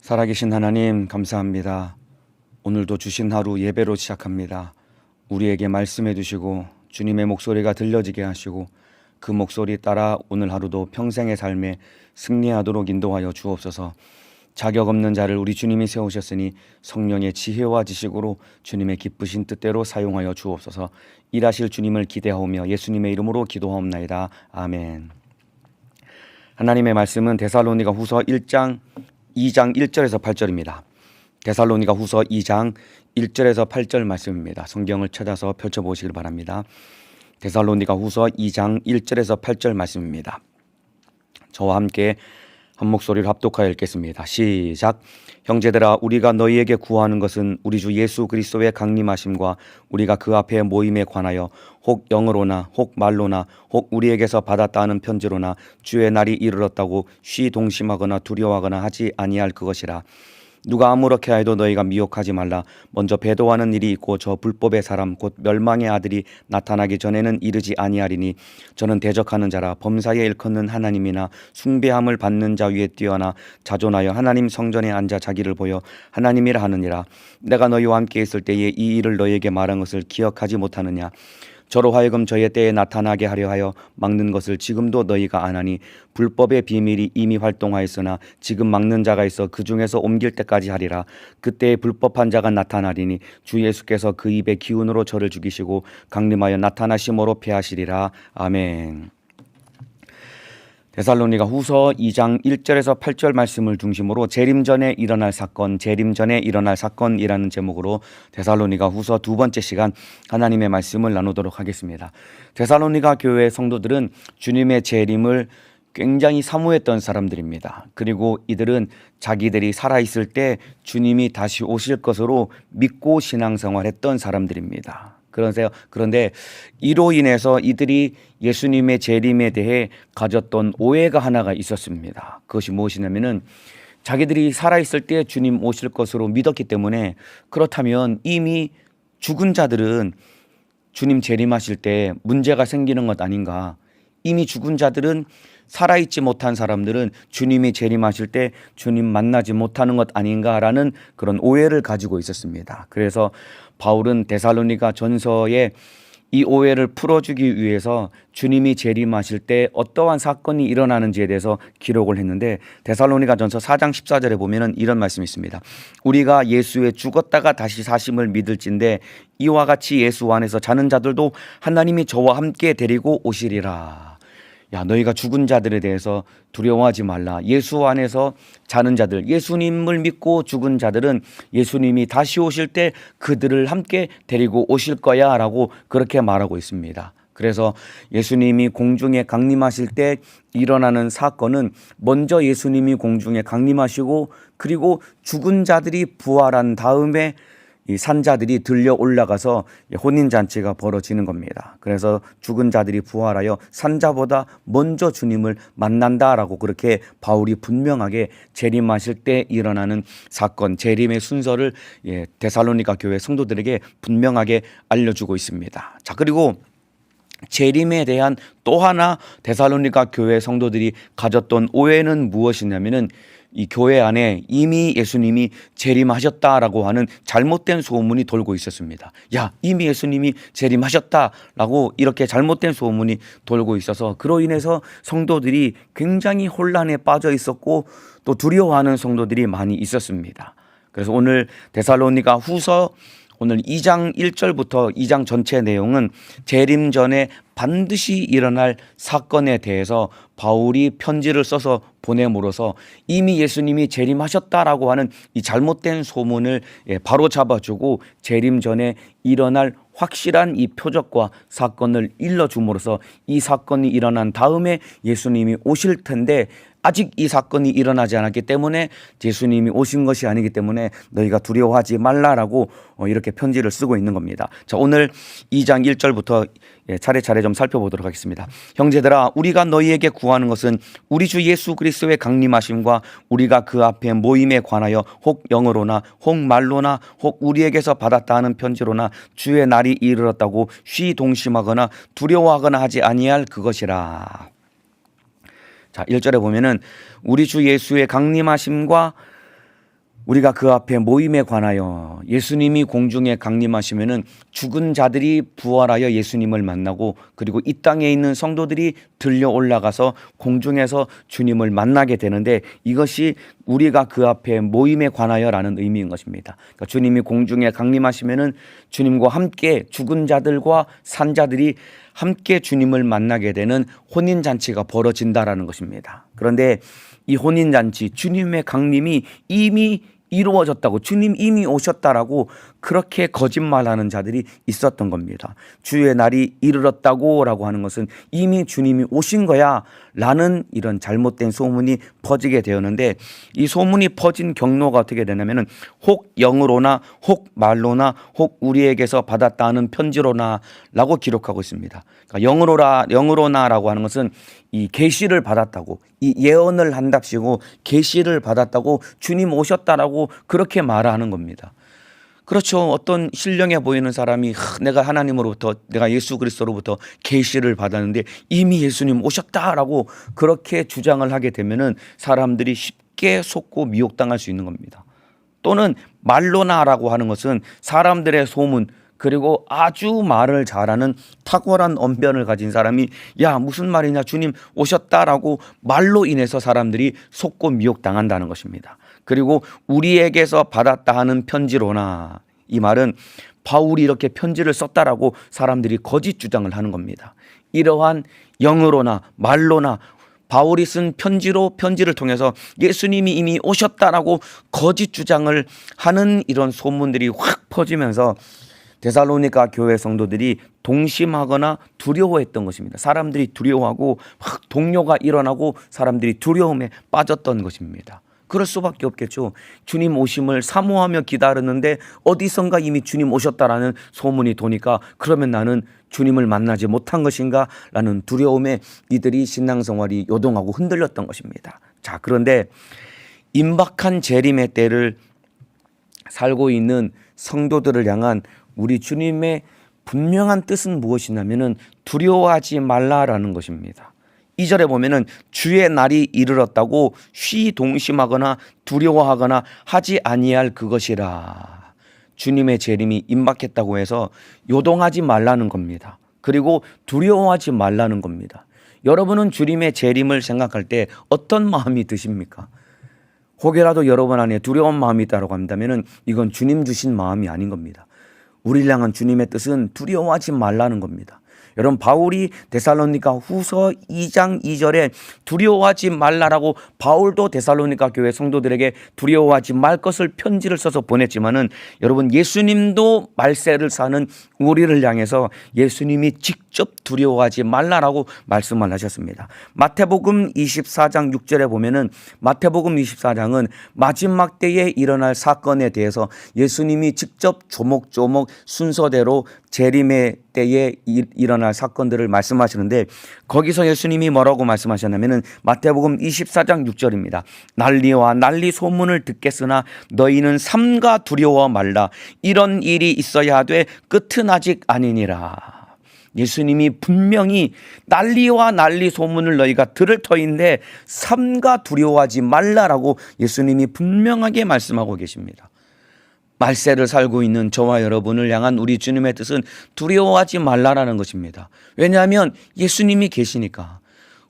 살아계신 하나님 감사합니다. 오늘도 주신 하루 예배로 시작합니다. 우리에게 말씀해 주시고 주님의 목소리가 들려지게 하시고 그 목소리 따라 오늘 하루도 평생의 삶에 승리하도록 인도하여 주옵소서. 자격 없는 자를 우리 주님이 세우셨으니 성령의 지혜와 지식으로 주님의 기쁘신 뜻대로 사용하여 주옵소서. 일하실 주님을 기대하오며 예수님의 이름으로 기도하옵나이다. 아멘. 하나님의 말씀은 데살로니가 후서 2장 1절에서 8절입니다. 데살로니가 후서 2장 1절에서 8절 말씀입니다. 성경을 찾아서 펼쳐보시길 바랍니다. 데살로니가 후서 2장 1절에서 8절 말씀입니다. 저와 함께 한 목소리로 합독하여 읽겠습니다. 시작. 형제들아, 우리가 너희에게 구하는 것은 우리 주 예수 그리스도의 강림하심과 우리가 그 앞에 모임에 관하여 혹 영어로나 혹 말로나 혹 우리에게서 받았다 하는 편지로나 주의 날이 이르렀다고 동심하거나 두려워하거나 하지 아니할 그것이라. 누가 아무렇게 하여도 너희가 미혹하지 말라. 먼저 배도하는 일이 있고 저 불법의 사람 곧 멸망의 아들이 나타나기 전에는 이르지 아니하리니 저는 대적하는 자라. 범사에 일컫는 하나님이나 숭배함을 받는 자 위에 뛰어나 자존하여 하나님 성전에 앉아 자기를 보여 하나님이라 하느니라. 내가 너희와 함께 있을 때에 이 일을 너희에게 말한 것을 기억하지 못하느냐. 저로 하여금 저의 때에 나타나게 하려 하여 막는 것을 지금도 너희가 안 하니 불법의 비밀이 이미 활동하였으나 지금 막는 자가 있어 그 중에서 옮길 때까지 하리라. 그때에 불법한 자가 나타나리니 주 예수께서 그 입의 기운으로 저를 죽이시고 강림하여 나타나심으로 패하시리라. 아멘. 데살로니가 후서 2장 1절에서 8절 말씀을 중심으로 재림전에 일어날 사건이라는 제목으로 데살로니가 후서 두 번째 시간 하나님의 말씀을 나누도록 하겠습니다. 데살로니가 교회 성도들은 주님의 재림을 굉장히 사모했던 사람들입니다. 그리고 이들은 자기들이 살아있을 때 주님이 다시 오실 것으로 믿고 신앙생활했던 사람들입니다. 그런데 이로 인해서 이들이 예수님의 재림에 대해 가졌던 오해가 하나가 있었습니다. 그것이 무엇이냐면은 자기들이 살아있을 때 주님 오실 것으로 믿었기 때문에 그렇다면 이미 죽은 자들은 주님 재림하실 때 문제가 생기는 것 아닌가. 이미 죽은 자들은 살아있지 못한 사람들은 주님이 재림하실 때 주님 만나지 못하는 것 아닌가라는 그런 오해를 가지고 있었습니다. 그래서 바울은 데살로니가 전서에 이 오해를 풀어주기 위해서 주님이 재림하실 때 어떠한 사건이 일어나는지에 대해서 기록을 했는데 데살로니가 전서 4장 14절에 보면 이런 말씀이 있습니다. 우리가 예수의 죽었다가 다시 사심을 믿을진데 이와 같이 예수 안에서 자는 자들도 하나님이 저와 함께 데리고 오시리라. 야, 너희가 죽은 자들에 대해서 두려워하지 말라. 예수 안에서 자는 자들, 예수님을 믿고 죽은 자들은 예수님이 다시 오실 때 그들을 함께 데리고 오실 거야 라고 그렇게 말하고 있습니다. 그래서 예수님이 공중에 강림하실 때 일어나는 사건은 먼저 예수님이 공중에 강림하시고 그리고 죽은 자들이 부활한 다음에 이 산자들이 들려 올라가서 혼인잔치가 벌어지는 겁니다. 그래서 죽은 자들이 부활하여 산자보다 먼저 주님을 만난다라고 그렇게 바울이 분명하게 재림하실 때 일어나는 사건, 재림의 순서를 데살로니가 교회 성도들에게 분명하게 알려주고 있습니다. 자, 그리고 재림에 대한 또 하나 데살로니가 교회 성도들이 가졌던 오해는 무엇이냐면은 이 교회 안에 이미 예수님이 재림하셨다라고 하는 잘못된 소문이 돌고 있었습니다. 야, 이미 예수님이 재림하셨다라고 이렇게 잘못된 소문이 돌고 있어서 그로 인해서 성도들이 굉장히 혼란에 빠져 있었고 또 두려워하는 성도들이 많이 있었습니다. 그래서 오늘 데살로니가 후서 오늘 2장 1절부터 2장 전체 내용은 재림 전에 반드시 일어날 사건에 대해서 바울이 편지를 써서 보냄으로써 이미 예수님이 재림하셨다라고 하는 이 잘못된 소문을 바로 잡아주고 재림 전에 일어날 확실한 이 표적과 사건을 일러줌으로써 이 사건이 일어난 다음에 예수님이 오실 텐데 아직 이 사건이 일어나지 않았기 때문에 예수님이 오신 것이 아니기 때문에 너희가 두려워하지 말라라고 이렇게 편지를 쓰고 있는 겁니다. 자, 오늘 2장 1절부터 차례차례 좀 살펴보도록 하겠습니다. 형제들아, 우리가 너희에게 구하는 것은 우리 주 예수 그리스도의 강림하심과 우리가 그 앞에 모임에 관하여 혹 영어로나 혹 말로나 혹 우리에게서 받았다 하는 편지로나 주의 날이 이르렀다고 동심하거나 두려워하거나 하지 아니할 그것이라. 자, 1절에 보면은 우리 주 예수의 강림하심과 우리가 그 앞에 모임에 관하여 예수님이 공중에 강림하시면은 죽은 자들이 부활하여 예수님을 만나고 그리고 이 땅에 있는 성도들이 들려 올라가서 공중에서 주님을 만나게 되는데 이것이 우리가 그 앞에 모임에 관하여라는 의미인 것입니다. 그러니까 주님이 공중에 강림하시면은 주님과 함께 죽은 자들과 산 자들이 함께 주님을 만나게 되는 혼인잔치가 벌어진다라는 것입니다. 그런데 이 혼인잔치, 주님의 강림이 이미 이루어졌다고, 주님 이미 오셨다라고 그렇게 거짓말하는 자들이 있었던 겁니다. 주의 날이 이르렀다고 라고 하는 것은 이미 주님이 오신 거야 라는 이런 잘못된 소문이 퍼지게 되었는데, 이 소문이 퍼진 경로가 어떻게 되냐면은 혹 영으로나 혹 말로나 혹 우리에게서 받았다 하는 편지로나 라고 기록하고 있습니다. 그러니까 영으로나 라고 하는 것은 이 계시를 받았다고, 이 예언을 한답시고 계시를 받았다고, 주님 오셨다라고 그렇게 말하는 겁니다. 그렇죠. 어떤 신령해 보이는 사람이 내가 하나님으로부터, 내가 예수 그리스도로부터 계시를 받았는데 이미 예수님 오셨다라고 그렇게 주장을 하게 되면은 사람들이 쉽게 속고 미혹당할 수 있는 겁니다. 또는 말로나라고 하는 것은 사람들의 소문, 그리고 아주 말을 잘하는 탁월한 언변을 가진 사람이 야 무슨 말이냐 주님 오셨다라고 말로 인해서 사람들이 속고 미혹당한다는 것입니다. 그리고 우리에게서 받았다 하는 편지로나, 이 말은 바울이 이렇게 편지를 썼다라고 사람들이 거짓 주장을 하는 겁니다. 이러한 영으로나 말로나 바울이 쓴 편지를 통해서 예수님이 이미 오셨다라고 거짓 주장을 하는 이런 소문들이 확 퍼지면서 데살로니가 교회 성도들이 동심하거나 두려워했던 것입니다. 사람들이 두려워하고 확 동요가 일어나고 사람들이 두려움에 빠졌던 것입니다. 그럴 수밖에 없겠죠. 주님 오심을 사모하며 기다렸는데 어디선가 이미 주님 오셨다라는 소문이 도니까 그러면 나는 주님을 만나지 못한 것인가 라는 두려움에 이들이 신앙생활이 요동하고 흔들렸던 것입니다. 자, 그런데 임박한 재림의 때를 살고 있는 성도들을 향한 우리 주님의 분명한 뜻은 무엇이냐면은 두려워하지 말라라는 것입니다. 2절에 보면은 주의 날이 이르렀다고 동심하거나 두려워하거나 하지 아니할 그것이라. 주님의 재림이 임박했다고 해서 요동하지 말라는 겁니다. 그리고 두려워하지 말라는 겁니다. 여러분은 주님의 재림을 생각할 때 어떤 마음이 드십니까? 혹여라도 여러분 안에 두려운 마음이 있다고 한다면은 이건 주님 주신 마음이 아닌 겁니다. 우리를 향한 주님의 뜻은 두려워하지 말라는 겁니다. 여러분, 바울이 데살로니가 후서 2장 2절에 두려워하지 말라라고 바울도 데살로니가 교회 성도들에게 두려워하지 말 것을 편지를 써서 보냈지만은 여러분, 예수님도 말세를 사는 우리를 향해서 예수님이 직접 두려워하지 말라라고 말씀을 하셨습니다. 마태복음 24장 6절에 보면은 마태복음 24장은 마지막 때에 일어날 사건에 대해서 예수님이 직접 조목조목 순서대로 재림의 때에 일어날 사건들을 말씀하시는데, 거기서 예수님이 뭐라고 말씀하셨냐면은 마태복음 24장 6절입니다. 난리와 난리 소문을 듣겠으나 너희는 삼가 두려워 말라. 이런 일이 있어야 하되 끝은 아직 아니니라. 예수님이 분명히 난리와 난리 소문을 너희가 들을 터인데 삼가 두려워하지 말라라고 예수님이 분명하게 말씀하고 계십니다. 말세를 살고 있는 저와 여러분을 향한 우리 주님의 뜻은 두려워하지 말라라는 것입니다. 왜냐하면 예수님이 계시니까.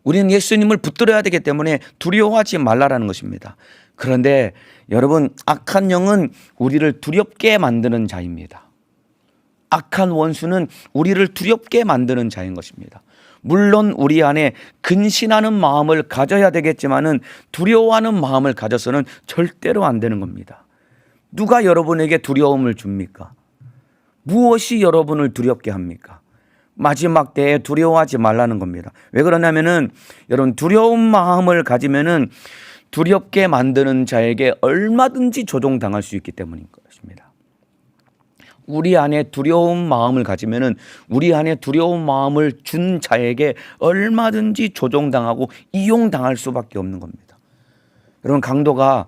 우리는 예수님을 붙들어야 되기 때문에 두려워하지 말라라는 것입니다. 그런데 여러분, 악한 영은 우리를 두렵게 만드는 자입니다. 악한 원수는 우리를 두렵게 만드는 자인 것입니다. 물론 우리 안에 근신하는 마음을 가져야 되겠지만은 두려워하는 마음을 가져서는 절대로 안 되는 겁니다. 누가 여러분에게 두려움을 줍니까? 무엇이 여러분을 두렵게 합니까? 마지막 때에 두려워하지 말라는 겁니다. 왜 그러냐면은 여러분, 두려운 마음을 가지면은 두렵게 만드는 자에게 얼마든지 조종당할 수 있기 때문인 것입니다. 우리 안에 두려운 마음을 가지면은 우리 안에 두려운 마음을 준 자에게 얼마든지 조종당하고 이용당할 수밖에 없는 겁니다. 여러분, 강도가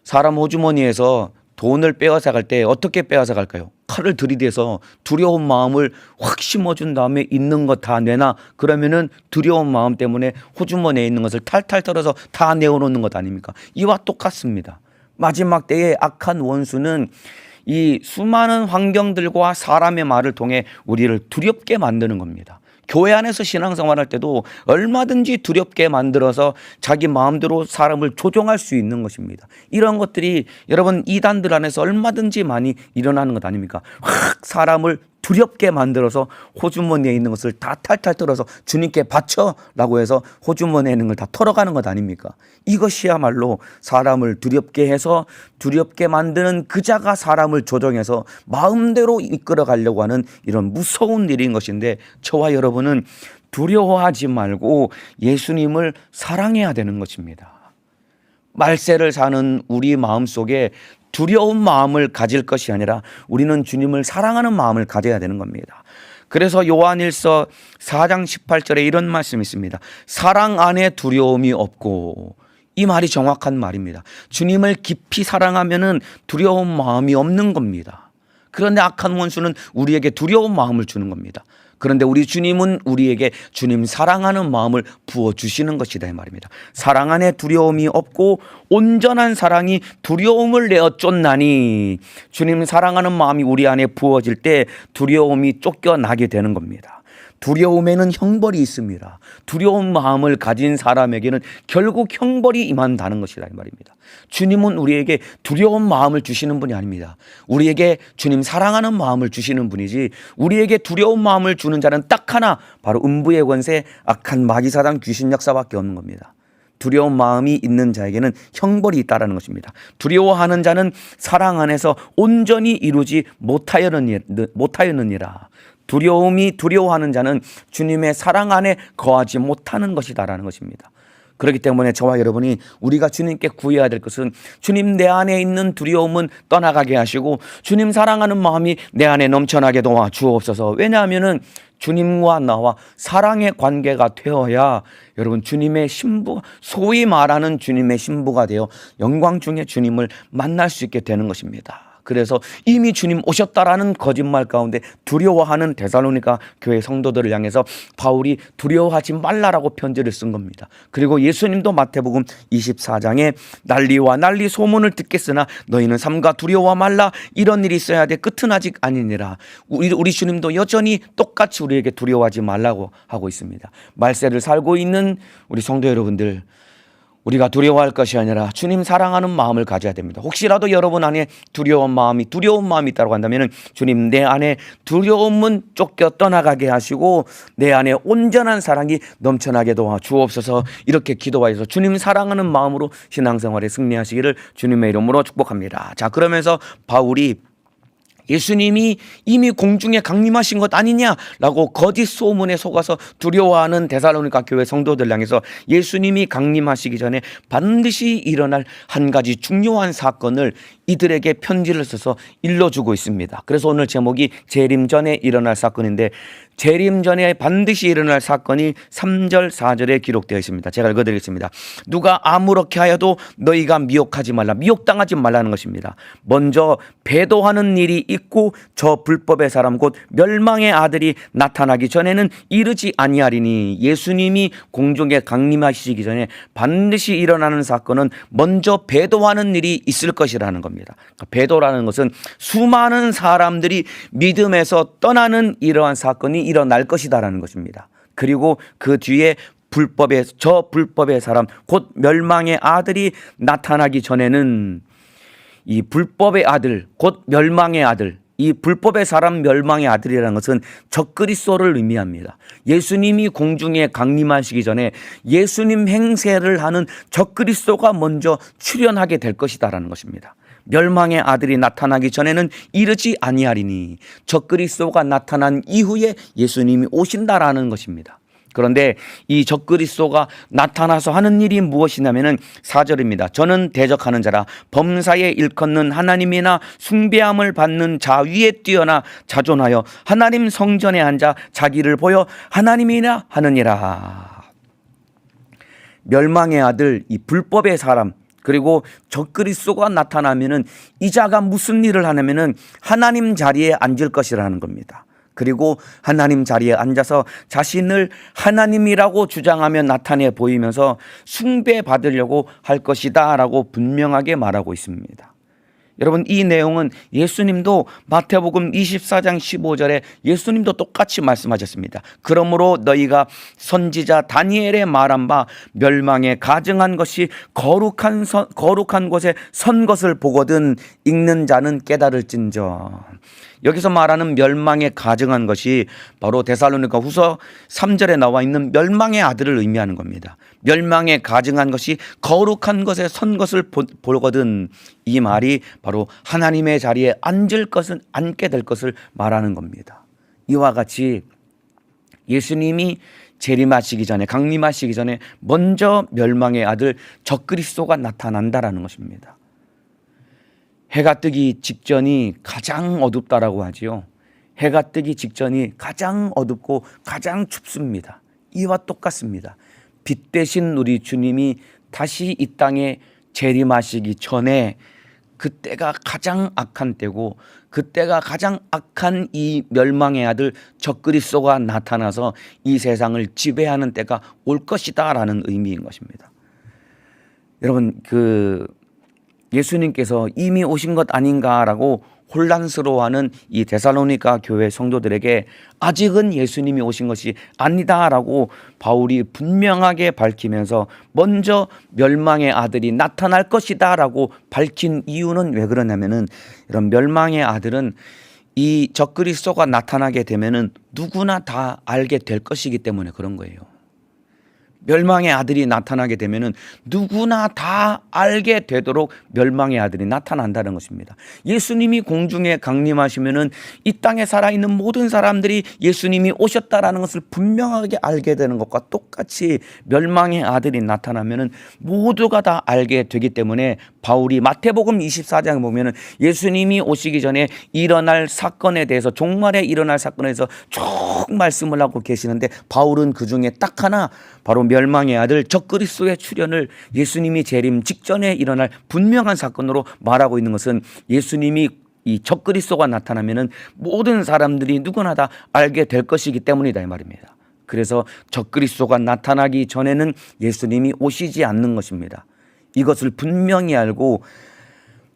사람 호주머니에서 돈을 빼앗아 갈 때 어떻게 빼앗아 갈까요? 칼을 들이대서 두려운 마음을 확 심어준 다음에 있는 거 다 내놔. 그러면은 두려운 마음 때문에 호주머니에 있는 것을 탈탈 털어서 다 내어놓는 것 아닙니까? 이와 똑같습니다. 마지막 때에 악한 원수는 이 수많은 환경들과 사람의 말을 통해 우리를 두렵게 만드는 겁니다. 교회 안에서 신앙생활할 때도 얼마든지 두렵게 만들어서 자기 마음대로 사람을 조종할 수 있는 것입니다. 이런 것들이 여러분 이단들 안에서 얼마든지 많이 일어나는 것 아닙니까? 확 사람을 두렵게 만들어서 호주머니에 있는 것을 다 탈탈 털어서 주님께 바쳐라고 해서 호주머니에 있는 걸 다 털어가는 것 아닙니까? 이것이야말로 사람을 두렵게 해서 두렵게 만드는 그 자가 사람을 조정해서 마음대로 이끌어 가려고 하는 이런 무서운 일인 것인데, 저와 여러분은 두려워하지 말고 예수님을 사랑해야 되는 것입니다. 말세를 사는 우리 마음속에 두려운 마음을 가질 것이 아니라 우리는 주님을 사랑하는 마음을 가져야 되는 겁니다. 그래서 요한일서 4장 18절에 이런 말씀이 있습니다. 사랑 안에 두려움이 없고. 이 말이 정확한 말입니다. 주님을 깊이 사랑하면은 두려운 마음이 없는 겁니다. 그런데 악한 원수는 우리에게 두려운 마음을 주는 겁니다. 그런데 우리 주님은 우리에게 주님 사랑하는 마음을 부어주시는 것이다 이 말입니다. 사랑 안에 두려움이 없고 온전한 사랑이 두려움을 내어 쫓나니, 주님 사랑하는 마음이 우리 안에 부어질 때 두려움이 쫓겨나게 되는 겁니다. 두려움에는 형벌이 있습니다. 두려운 마음을 가진 사람에게는 결국 형벌이 임한다는 것이다 이 말입니다. 주님은 우리에게 두려운 마음을 주시는 분이 아닙니다. 우리에게 주님 사랑하는 마음을 주시는 분이지, 우리에게 두려운 마음을 주는 자는 딱 하나, 바로 음부의 권세 악한 마귀사단 귀신 역사밖에 없는 겁니다. 두려운 마음이 있는 자에게는 형벌이 있다는 것입니다. 두려워하는 자는 사랑 안에서 온전히 이루지 못하였느니라. 두려워하는 자는 주님의 사랑 안에 거하지 못하는 것이다라는 것입니다. 그렇기 때문에 저와 여러분이 우리가 주님께 구해야 될 것은, 주님 내 안에 있는 두려움은 떠나가게 하시고 주님 사랑하는 마음이 내 안에 넘쳐나게 도와 주옵소서. 왜냐하면 주님과 나와 사랑의 관계가 되어야 여러분 주님의 신부, 소위 말하는 주님의 신부가 되어 영광 중에 주님을 만날 수 있게 되는 것입니다. 그래서 이미 주님 오셨다라는 거짓말 가운데 두려워하는 데살로니가 교회 성도들을 향해서 바울이 두려워하지 말라라고 편지를 쓴 겁니다. 그리고 예수님도 마태복음 24장에 난리와 난리 소문을 듣겠으나 너희는 삼가 두려워 말라, 이런 일이 있어야 돼, 끝은 아직 아니니라. 우리 주님도 여전히 똑같이 우리에게 두려워하지 말라고 하고 있습니다. 말세를 살고 있는 우리 성도 여러분들, 우리가 두려워할 것이 아니라 주님 사랑하는 마음을 가져야 됩니다. 혹시라도 여러분 안에 두려운 마음이 있다고 한다면 주님 내 안에 두려움은 쫓겨 떠나가게 하시고 내 안에 온전한 사랑이 넘쳐나게 도와 주옵소서. 이렇게 기도하여서 주님 사랑하는 마음으로 신앙생활에 승리하시기를 주님의 이름으로 축복합니다. 자, 그러면서 바울이 예수님이 이미 공중에 강림하신 것 아니냐라고 거짓 소문에 속아서 두려워하는 데살로니가 교회 성도들 향해서 예수님이 강림하시기 전에 반드시 일어날 한 가지 중요한 사건을 이들에게 편지를 써서 일러주고 있습니다. 그래서 오늘 제목이 재림 전에 일어날 사건인데, 재림 전에 반드시 일어날 사건이 3절 4절에 기록되어 있습니다. 제가 읽어드리겠습니다. 누가 아무렇게 하여도 너희가 미혹하지 말라, 미혹당하지 말라는 것입니다. 먼저 배도하는 일이 있고 저 불법의 사람 곧 멸망의 아들이 나타나기 전에는 이르지 아니하리니, 예수님이 공중에 강림하시기 전에 반드시 일어나는 사건은 먼저 배도하는 일이 있을 것이라는 겁니다. 배도라는 것은 수많은 사람들이 믿음에서 떠나는 이러한 사건이 일어날 것이다라는 것입니다. 그리고 그 뒤에 저 불법의 사람 곧 멸망의 아들이 나타나기 전에는, 이 불법의 아들 곧 멸망의 아들, 이 불법의 사람 멸망의 아들이라는 것은 적그리스도를 의미합니다. 예수님이 공중에 강림하시기 전에 예수님 행세를 하는 적그리스도가 먼저 출현하게 될 것이다라는 것입니다. 멸망의 아들이 나타나기 전에는 이르지 아니하리니, 적그리스도가 나타난 이후에 예수님이 오신다라는 것입니다. 그런데 이 적그리스도가 나타나서 하는 일이 무엇이냐면은 4절입니다. 저는 대적하는 자라 범사에 일컫는 하나님이나 숭배함을 받는 자 위에 뛰어나 자존하여 하나님 성전에 앉아 자기를 보여 하나님이라 하느니라. 멸망의 아들, 이 불법의 사람, 그리고 적그리스도가 나타나면은 이 자가 무슨 일을 하냐면은 하나님 자리에 앉을 것이라는 겁니다. 그리고 하나님 자리에 앉아서 자신을 하나님이라고 주장하며 나타내 보이면서 숭배받으려고 할 것이다 라고 분명하게 말하고 있습니다. 여러분, 이 내용은 예수님도 마태복음 24장 15절에 예수님도 똑같이 말씀하셨습니다. 그러므로 너희가 선지자 다니엘의 말한 바 멸망에 가증한 것이 거룩한 곳에 선 것을 보거든 읽는 자는 깨달을진저. 여기서 말하는 멸망에 가증한 것이 바로 데살로니가 후서 3절에 나와 있는 멸망의 아들을 의미하는 겁니다. 멸망에 가증한 것이 거룩한 것에 선 것을 보거든, 이 말이 바로 하나님의 자리에 앉게 될 것을 말하는 겁니다. 이와 같이 예수님이 재림하시기 전에, 강림하시기 전에 먼저 멸망의 아들 적그리스도가 나타난다라는 것입니다. 해가 뜨기 직전이 가장 어둡다라고 하지요. 해가 뜨기 직전이 가장 어둡고 가장 춥습니다. 이와 똑같습니다. 빛 대신 우리 주님이 다시 이 땅에 재림하시기 전에 그때가 가장 악한 때고, 그때가 가장 악한 이 멸망의 아들 적그리스도가 나타나서 이 세상을 지배하는 때가 올 것이다 라는 의미인 것입니다. 여러분, 예수님께서 이미 오신 것 아닌가라고 혼란스러워하는 이 데살로니가 교회 성도들에게 아직은 예수님이 오신 것이 아니다라고 바울이 분명하게 밝히면서 먼저 멸망의 아들이 나타날 것이다라고 밝힌 이유는 왜 그러냐면은, 이런 멸망의 아들은 이 적그리스도가 나타나게 되면은 누구나 다 알게 될 것이기 때문에 그런 거예요. 멸망의 아들이 나타나게 되면은 누구나 다 알게 되도록 멸망의 아들이 나타난다는 것입니다. 예수님이 공중에 강림하시면은 이 땅에 살아있는 모든 사람들이 예수님이 오셨다라는 것을 분명하게 알게 되는 것과 똑같이 멸망의 아들이 나타나면은 모두가 다 알게 되기 때문에 바울이 마태복음 24장에 보면은 예수님이 오시기 전에 일어날 사건에 대해서, 종말에 일어날 사건에 대해서 쭉 말씀을 하고 계시는데, 바울은 그 중에 딱 하나, 바로 멸망의 아들 적그리스도의 출현을 예수님이 재림 직전에 일어날 분명한 사건으로 말하고 있는 것은, 예수님이 이 적그리스도가 나타나면은 모든 사람들이 누구나 다 알게 될 것이기 때문이다 이 말입니다. 그래서 적그리스도가 나타나기 전에는 예수님이 오시지 않는 것입니다. 이것을 분명히 알고,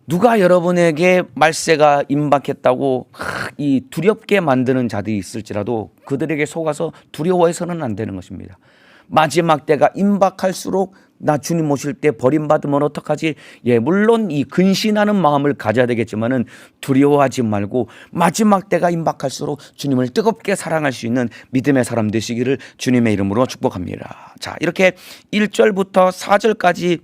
누가 여러분에게 말세가 임박했다고 이 두렵게 만드는 자들이 있을지라도 그들에게 속아서 두려워해서는 안 되는 것입니다. 마지막 때가 임박할수록 나 주님 오실 때 버림받으면 어떡하지? 물론 이 근신하는 마음을 가져야 되겠지만은 두려워하지 말고 마지막 때가 임박할수록 주님을 뜨겁게 사랑할 수 있는 믿음의 사람 되시기를 주님의 이름으로 축복합니다. 자, 이렇게 1절부터 4절까지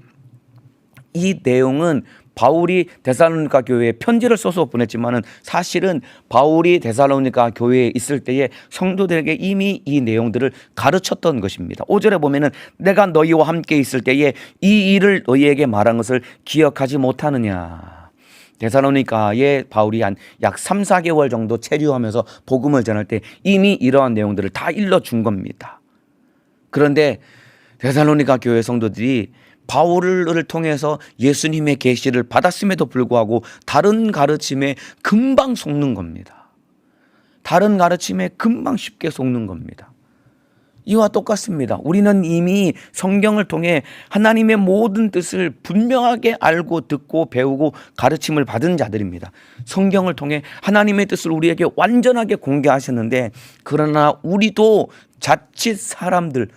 이 내용은 바울이 데살로니가 교회에 편지를 써서 보냈지만은 사실은 바울이 데살로니가 교회에 있을 때에 성도들에게 이미 이 내용들을 가르쳤던 것입니다. 5절에 보면은 내가 너희와 함께 있을 때에 이 일을 너희에게 말한 것을 기억하지 못하느냐. 데살로니가에 바울이 한 약 3, 4개월 정도 체류하면서 복음을 전할 때 이미 이러한 내용들을 다 일러준 겁니다. 그런데 데살로니가 교회 성도들이 바울을 통해서 예수님의 계시를 받았음에도 불구하고 다른 가르침에 금방 속는 겁니다. 다른 가르침에 금방 쉽게 속는 겁니다. 이와 똑같습니다. 우리는 이미 성경을 통해 하나님의 모든 뜻을 분명하게 알고 듣고 배우고 가르침을 받은 자들입니다. 성경을 통해 하나님의 뜻을 우리에게 완전하게 공개하셨는데, 그러나 우리도 자칫 사람들,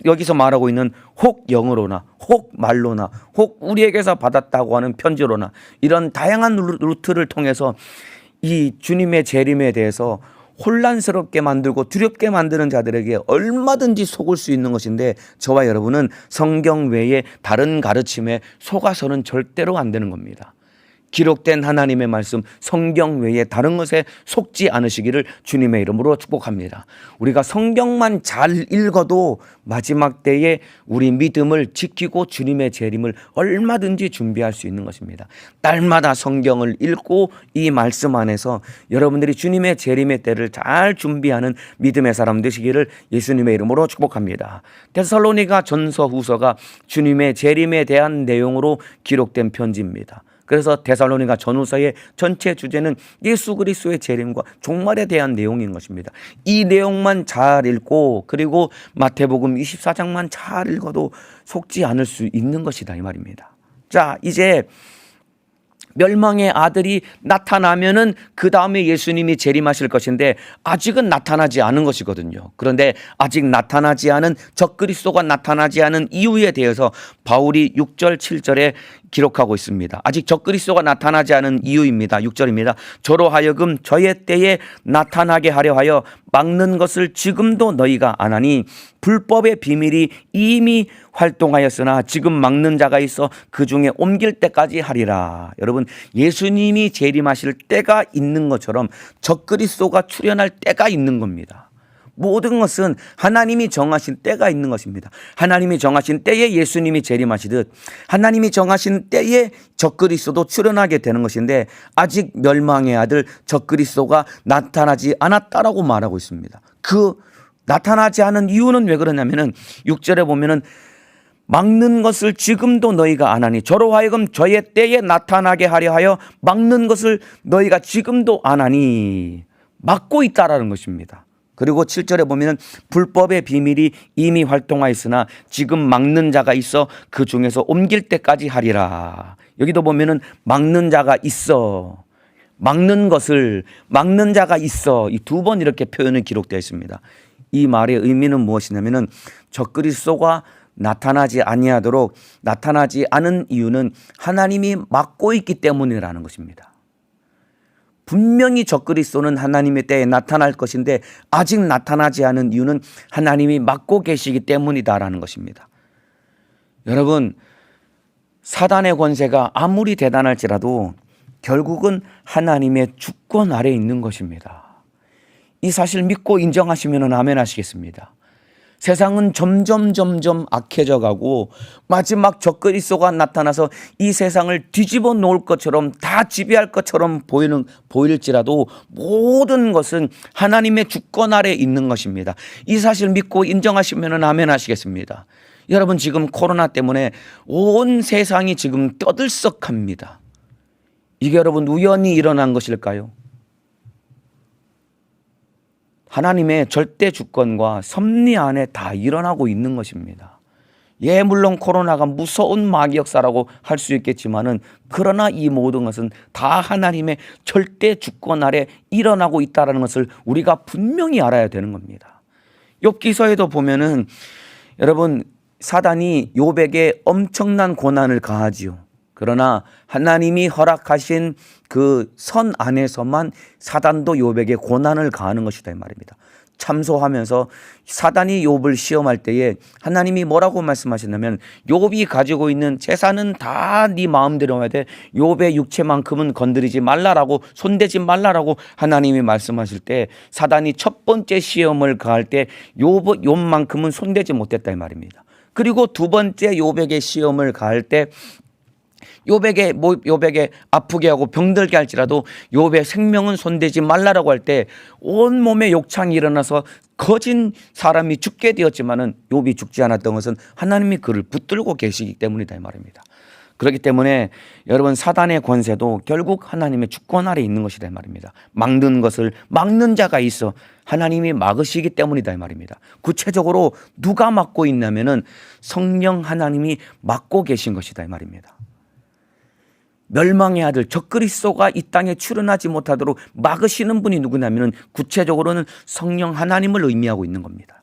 여기서 말하고 있는 혹 영어로나 혹 말로나 혹 우리에게서 받았다고 하는 편지로나 이런 다양한 루트를 통해서 이 주님의 재림에 대해서 혼란스럽게 만들고 두렵게 만드는 자들에게 얼마든지 속을 수 있는 것인데, 저와 여러분은 성경 외에 다른 가르침에 속아서는 절대로 안 되는 겁니다. 기록된 하나님의 말씀, 성경 외에 다른 것에 속지 않으시기를 주님의 이름으로 축복합니다. 우리가 성경만 잘 읽어도 마지막 때에 우리 믿음을 지키고 주님의 재림을 얼마든지 준비할 수 있는 것입니다. 날마다 성경을 읽고 이 말씀 안에서 여러분들이 주님의 재림의 때를 잘 준비하는 믿음의 사람 되시기를 예수님의 이름으로 축복합니다. 데살로니가 전서 후서가 주님의 재림에 대한 내용으로 기록된 편지입니다. 그래서 데살로니가 전후서의 전체 주제는 예수 그리스도의 재림과 종말에 대한 내용인 것입니다. 이 내용만 잘 읽고 그리고 마태복음 24장만 잘 읽어도 속지 않을 수 있는 것이다 이 말입니다. 자, 이제 멸망의 아들이 나타나면은 그 다음에 예수님이 재림하실 것인데 아직은 나타나지 않은 것이거든요. 그런데 아직 나타나지 않은 적그리스도가 나타나지 않은 이유에 대해서 바울이 6절 7절에 기록하고 있습니다. 아직 적그리스도가 나타나지 않은 이유입니다. 6절입니다. 저로 하여금 저의 때에 나타나게 하려 하여 막는 것을 지금도 너희가 안 하니 불법의 비밀이 이미 활동하였으나 지금 막는 자가 있어 그 중에 옮길 때까지 하리라. 여러분, 예수님이 재림하실 때가 있는 것처럼 적그리스도가 출현할 때가 있는 겁니다. 모든 것은 하나님이 정하신 때가 있는 것입니다. 하나님이 정하신 때에 예수님이 재림하시듯 하나님이 정하신 때에 적그리스도도 출현하게 되는 것인데 아직 멸망의 아들 적그리스도가 나타나지 않았다라고 말하고 있습니다. 그 나타나지 않은 이유는 왜 그러냐면은 6절에 보면은 막는 것을 지금도 너희가 안 하니 저로 하여금 저의 때에 나타나게 하려 하여 막는 것을 너희가 지금도 안 하니 막고 있다라는 것입니다. 그리고 7절에 보면은 불법의 비밀이 이미 활동하였으나 지금 막는 자가 있어 그 중에서 옮길 때까지 하리라. 여기도 보면은 막는 자가 있어, 막는 것을 막는 자가 있어, 이 두 번 이렇게 표현이 기록되어 있습니다. 이 말의 의미는 무엇이냐면은 적그리스도가 나타나지 아니하도록 나타나지 않은 이유는 하나님이 막고 있기 때문이라는 것입니다. 분명히 적그리스도는 하나님의 때에 나타날 것인데 아직 나타나지 않은 이유는 하나님이 막고 계시기 때문이다라는 것입니다. 여러분, 사단의 권세가 아무리 대단할지라도 결국은 하나님의 주권 아래에 있는 것입니다. 이 사실 믿고 인정하시면 아멘 하시겠습니다. 세상은 점점 악해져 가고 마지막 적그리스도가 나타나서 이 세상을 뒤집어 놓을 것처럼 다 지배할 것처럼 보일지라도 모든 것은 하나님의 주권 아래에 있는 것입니다. 이 사실 믿고 인정하시면 아멘 하시겠습니다. 여러분, 지금 코로나 때문에 온 세상이 지금 떠들썩합니다. 이게 여러분 우연히 일어난 것일까요? 하나님의 절대 주권과 섭리 안에 다 일어나고 있는 것입니다. 예, 물론 코로나가 무서운 마귀 역사라고 할 수 있겠지만은 그러나 이 모든 것은 다 하나님의 절대 주권 아래 일어나고 있다는 것을 우리가 분명히 알아야 되는 겁니다. 욥기서에도 보면은 여러분, 사단이 욥에게 엄청난 고난을 가하지요. 그러나 하나님이 허락하신 그 선 안에서만 사단도 욥에게 고난을 가하는 것이다 이 말입니다. 참소하면서 사단이 욥을 시험할 때에 하나님이 뭐라고 말씀하셨냐면 욥이 가지고 있는 재산은 다 네 마음대로 해야 돼. 욥의 육체만큼은 건드리지 말라라고, 손대지 말라라고 하나님이 말씀하실 때 사단이 첫 번째 시험을 가할 때 욥만큼은 손대지 못했다 이 말입니다. 그리고 두 번째 욥에게 시험을 가할 때 욥에게 아프게 하고 병들게 할지라도 욥의 생명은 손대지 말라라고 할 때 온몸에 욕창이 일어나서 거진 사람이 죽게 되었지만은 욥이 죽지 않았던 것은 하나님이 그를 붙들고 계시기 때문이다 이 말입니다. 그렇기 때문에 여러분, 사단의 권세도 결국 하나님의 주권 아래에 있는 것이다 이 말입니다. 막는 것을 막는 자가 있어 하나님이 막으시기 때문이다 이 말입니다. 구체적으로 누가 막고 있냐면은 성령 하나님이 막고 계신 것이다 이 말입니다. 멸망의 아들 적그리스도가 이 땅에 출현하지 못하도록 막으시는 분이 누구냐면 구체적으로는 성령 하나님을 의미하고 있는 겁니다.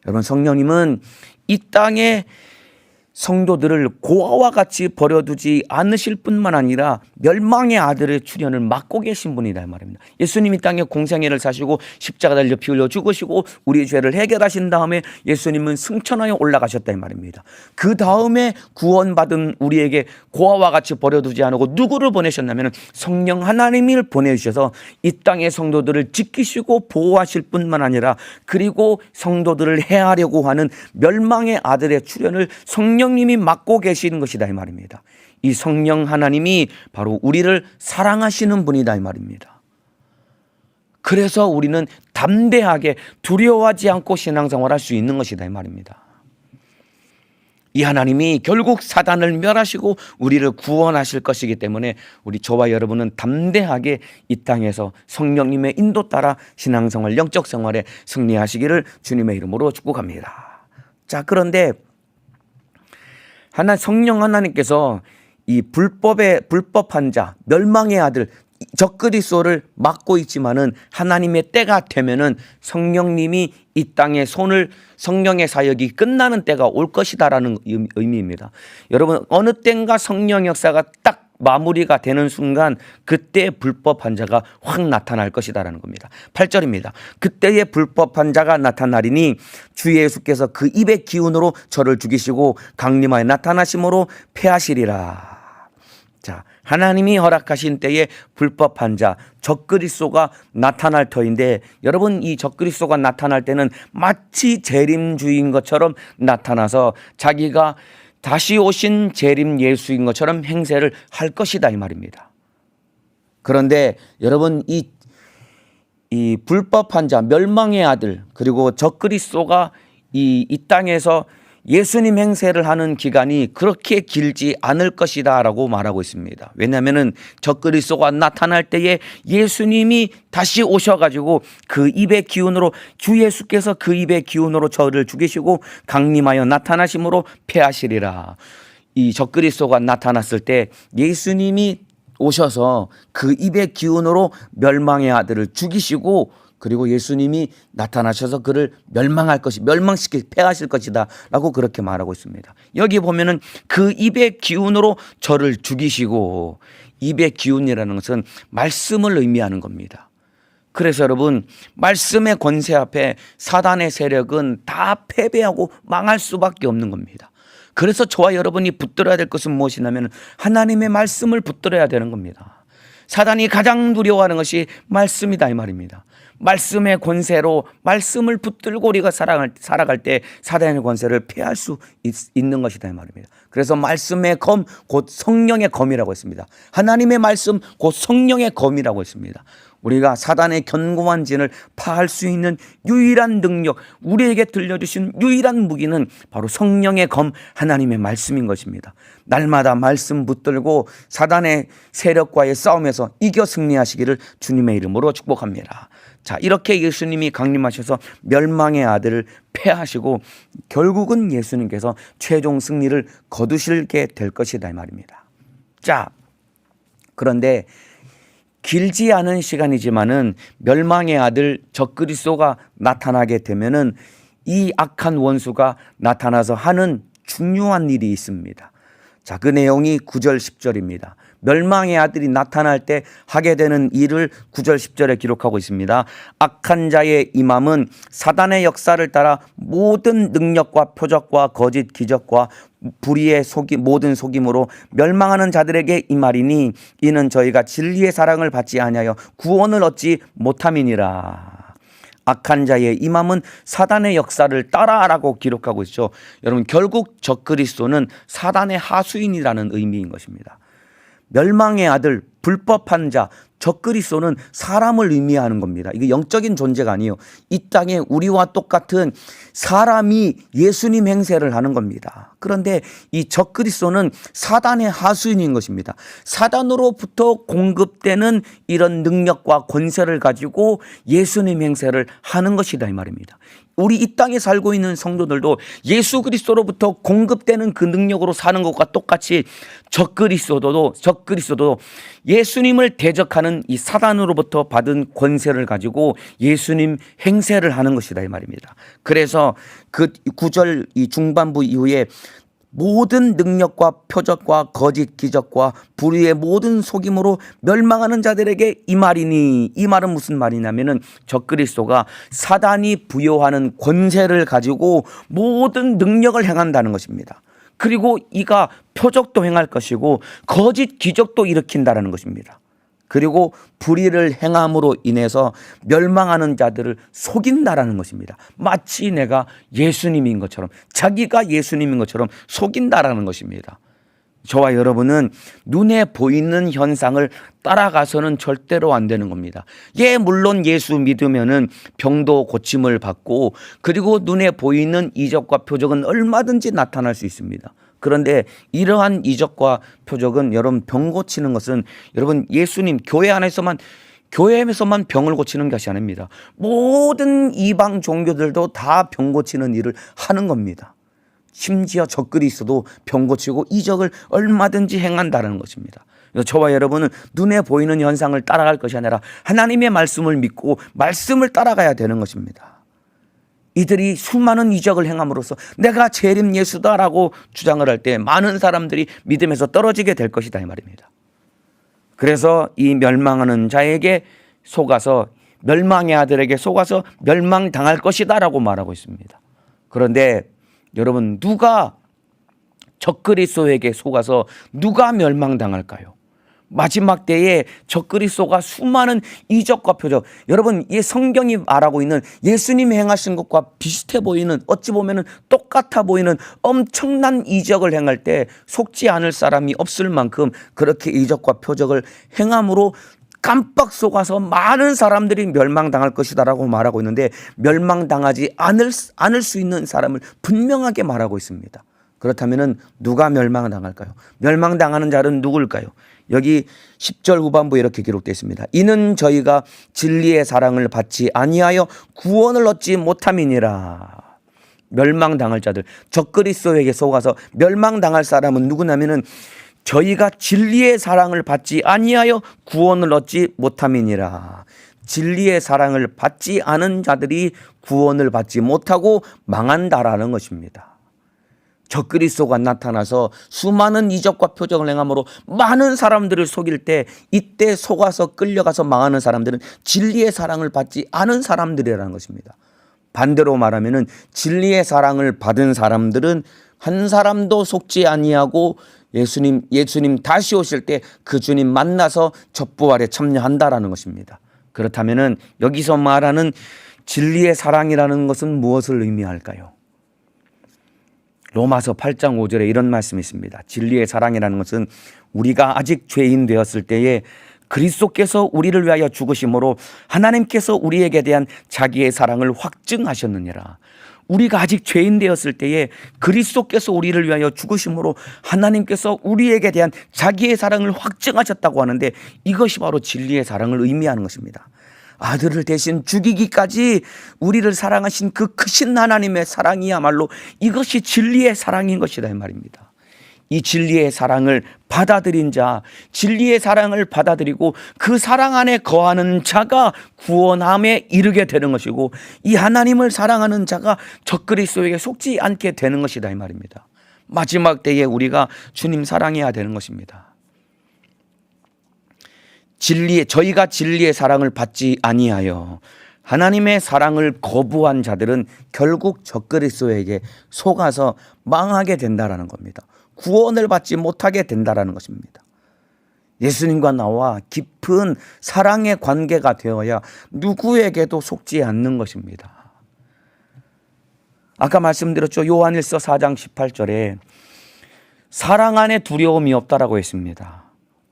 여러분, 성령님은 이 땅에 성도들을 고아와 같이 버려두지 않으실 뿐만 아니라 멸망의 아들의 출현을 막고 계신 분이다 이 말입니다. 예수님이 땅에 공생애를 사시고 십자가 달려 피 흘려 죽으시고 우리의 죄를 해결하신 다음에 예수님은 승천하여 올라가셨다 이 말입니다. 그 다음에 구원받은 우리에게 고아와 같이 버려두지 않고 누구를 보내셨냐면 성령 하나님을 보내주셔서 이 땅의 성도들을 지키시고 보호하실 뿐만 아니라 그리고 성도들을 해하려고 하는 멸망의 아들의 출현을 성령님이 맡고 계시는 것이다 이 말입니다. 이 성령 하나님이 바로 우리를 사랑하시는 분이다 이 말입니다. 그래서 우리는 담대하게 두려워하지 않고 신앙생활할 수 있는 것이다 이 말입니다. 이 하나님이 결국 사단을 멸하시고 우리를 구원하실 것이기 때문에 우리 저와 여러분은 담대하게 이 땅에서 성령님의 인도 따라 신앙생활, 영적 생활에 승리하시기를 주님의 이름으로 축복합니다. 자, 그런데 성령 하나님께서 이 불법한 자, 멸망의 아들 적그리스도를 막고 있지만은 하나님의 때가 되면은 성령님이 이 땅에 성령의 사역이 끝나는 때가 올 것이다라는 의미입니다. 여러분, 어느 때인가 성령 역사가 딱 마무리가 되는 순간 그때 불법한 자가 확 나타날 것이다라는 겁니다. 8절입니다. 그때의 불법한 자가 나타나리니 주 예수께서 그 입의 기운으로 저를 죽이시고 강림하여 나타나심으로 패하시리라. 자, 하나님이 허락하신 때에 불법한 자, 적그리스도가 나타날 터인데, 여러분, 이 적그리스도가 나타날 때는 마치 재림주인 것처럼 나타나서 자기가 다시 오신 재림 예수인 것처럼 행세를 할 것이다 이 말입니다. 그런데 여러분, 이 불법한 자, 멸망의 아들, 그리고 적그리스도가 이 땅에서 예수님 행세를 하는 기간이 그렇게 길지 않을 것이다 라고 말하고 있습니다. 왜냐하면 적그리스도가 나타날 때에 예수님이 다시 오셔가지고 그 입의 기운으로, 주 예수께서 그 입의 기운으로 저를 죽이시고 강림하여 나타나심으로 패하시리라. 이 적그리스도가 나타났을 때 예수님이 오셔서 그 입의 기운으로 멸망의 아들을 죽이시고, 그리고 예수님이 나타나셔서 그를 패하실 것이다 라고 그렇게 말하고 있습니다. 여기 보면은 그 입의 기운으로 저를 죽이시고, 입의 기운이라는 것은 말씀을 의미하는 겁니다. 그래서 여러분, 말씀의 권세 앞에 사단의 세력은 다 패배하고 망할 수밖에 없는 겁니다. 그래서 저와 여러분이 붙들어야 될 것은 무엇이냐면 하나님의 말씀을 붙들어야 되는 겁니다. 사단이 가장 두려워하는 것이 말씀이다 이 말입니다. 말씀의 권세로 말씀을 붙들고 우리가 살아갈 때 사단의 권세를 피할 수 있는 것이다 이 말입니다. 그래서 말씀의 검, 곧 성령의 검이라고 했습니다. 하나님의 말씀, 곧 성령의 검이라고 했습니다. 우리가 사단의 견고한 진을 파할 수 있는 유일한 능력, 우리에게 들려주신 유일한 무기는 바로 성령의 검, 하나님의 말씀인 것입니다. 날마다 말씀 붙들고 사단의 세력과의 싸움에서 이겨 승리하시기를 주님의 이름으로 축복합니다. 자, 이렇게 예수님이 강림하셔서 멸망의 아들을 패하시고 결국은 예수님께서 최종 승리를 거두시게 될 것이다 이 말입니다. 자, 그런데 길지 않은 시간이지만은 멸망의 아들 적그리스도가 나타나게 되면은 이 악한 원수가 나타나서 하는 중요한 일이 있습니다. 자, 그 내용이 9절 10절입니다. 멸망의 아들이 나타날 때 하게 되는 일을 9절 10절에 기록하고 있습니다. 악한 자의 임함은 사단의 역사를 따라 모든 능력과 표적과 거짓 기적과 불의의 모든 속임으로 멸망하는 자들에게 임하리니 이는 저희가 진리의 사랑을 받지 아니하여 구원을 얻지 못함이니라. 악한 자의 임함은 사단의 역사를 따라라고 기록하고 있죠. 여러분, 결국 적그리스도는 사단의 하수인이라는 의미인 것입니다. 멸망의 아들, 불법한 자, 적그리스도는 사람을 의미하는 겁니다. 이게 영적인 존재가 아니에요. 이 땅에 우리와 똑같은 사람이 예수님 행세를 하는 겁니다. 그런데 이 적그리스도는 사단의 하수인인 것입니다. 사단으로부터 공급되는 이런 능력과 권세를 가지고 예수님 행세를 하는 것이다 이 말입니다. 우리 이 땅에 살고 있는 성도들도 예수 그리스도로부터 공급되는 그 능력으로 사는 것과 똑같이 적그리스도도 예수님을 대적하는 이 사단으로부터 받은 권세를 가지고 예수님 행세를 하는 것이다 이 말입니다. 그래서 그 9절 이 중반부 이후에 모든 능력과 표적과 거짓 기적과 불의의 모든 속임으로 멸망하는 자들에게 이 말이니, 이 말은 무슨 말이냐면은 적그리스도가 사단이 부여하는 권세를 가지고 모든 능력을 행한다는 것입니다. 그리고 이가 표적도 행할 것이고 거짓 기적도 일으킨다는 것입니다. 그리고 불의를 행함으로 인해서 멸망하는 자들을 속인다라는 것입니다. 마치 내가 예수님인 것처럼, 자기가 예수님인 것처럼 속인다라는 것입니다. 저와 여러분은 눈에 보이는 현상을 따라가서는 절대로 안 되는 겁니다. 물론 예수 믿으면은 병도 고침을 받고, 그리고 눈에 보이는 이적과 표적은 얼마든지 나타날 수 있습니다. 그런데 이러한 이적과 표적은, 여러분, 병 고치는 것은 여러분 예수님 교회에서만 병을 고치는 것이 아닙니다. 모든 이방 종교들도 다 병 고치는 일을 하는 겁니다. 심지어 적그리스도도 병 고치고 이적을 얼마든지 행한다는 것입니다. 저와 여러분은 눈에 보이는 현상을 따라갈 것이 아니라 하나님의 말씀을 믿고 말씀을 따라가야 되는 것입니다. 이들이 수많은 이적을 행함으로써 내가 재림 예수다라고 주장을 할 때 많은 사람들이 믿음에서 떨어지게 될 것이다, 이 말입니다. 그래서 이 멸망하는 자에게 속아서, 멸망의 아들에게 속아서 멸망당할 것이다 라고 말하고 있습니다. 그런데 여러분, 누가 적그리스도에게 속아서 누가 멸망당할까요? 마지막 때에 적그리스도가 수많은 이적과 표적, 여러분, 이 성경이 말하고 있는 예수님이 행하신 것과 비슷해 보이는, 어찌 보면 똑같아 보이는 엄청난 이적을 행할 때 속지 않을 사람이 없을 만큼 그렇게 이적과 표적을 행함으로 깜빡 속아서 많은 사람들이 멸망당할 것이다라고 말하고 있는데, 멸망당하지 않을 수 있는 사람을 분명하게 말하고 있습니다. 그렇다면 누가 멸망당할까요? 멸망당하는 자는 누굴까요? 여기 10절 후반부에 이렇게 기록되어 있습니다. 이는 저희가 진리의 사랑을 받지 아니하여 구원을 얻지 못함이니라. 멸망당할 자들, 적그리스도에게 속아서 멸망당할 사람은 누구냐면은 저희가 진리의 사랑을 받지 아니하여 구원을 얻지 못함이니라. 진리의 사랑을 받지 않은 자들이 구원을 받지 못하고 망한다라는 것입니다. 적그리스도가 나타나서 수많은 이적과 표적을 행함으로 많은 사람들을 속일 때, 이때 속아서 끌려가서 망하는 사람들은 진리의 사랑을 받지 않은 사람들이라는 것입니다. 반대로 말하면은 진리의 사랑을 받은 사람들은 한 사람도 속지 아니하고 예수님 다시 오실 때 그 주님 만나서 첩부활에 참여한다라는 것입니다. 그렇다면은 여기서 말하는 진리의 사랑이라는 것은 무엇을 의미할까요? 로마서 8장 5절에 이런 말씀이 있습니다. 진리의 사랑이라는 것은 우리가 아직 죄인 되었을 때에 그리스도께서 우리를 위하여 죽으심으로 하나님께서 우리에게 대한 자기의 사랑을 확증하셨느니라. 우리가 아직 죄인 되었을 때에 그리스도께서 우리를 위하여 죽으심으로 하나님께서 우리에게 대한 자기의 사랑을 확증하셨다고 하는데, 이것이 바로 진리의 사랑을 의미하는 것입니다. 아들을 대신 죽이기까지 우리를 사랑하신 그 크신 하나님의 사랑이야말로 이것이 진리의 사랑인 것이다, 이 말입니다. 이 진리의 사랑을 받아들인 자, 진리의 사랑을 받아들이고 그 사랑 안에 거하는 자가 구원함에 이르게 되는 것이고, 이 하나님을 사랑하는 자가 적그리스도에게 속지 않게 되는 것이다, 이 말입니다. 마지막 때에 우리가 주님 사랑해야 되는 것입니다. 저희가 진리의 사랑을 받지 아니하여 하나님의 사랑을 거부한 자들은 결국 적그리스도에게 속아서 망하게 된다라는 겁니다. 구원을 받지 못하게 된다라는 것입니다. 예수님과 나와 깊은 사랑의 관계가 되어야 누구에게도 속지 않는 것입니다. 아까 말씀드렸죠. 요한일서 4장 18절에 사랑 안에 두려움이 없다라고 했습니다.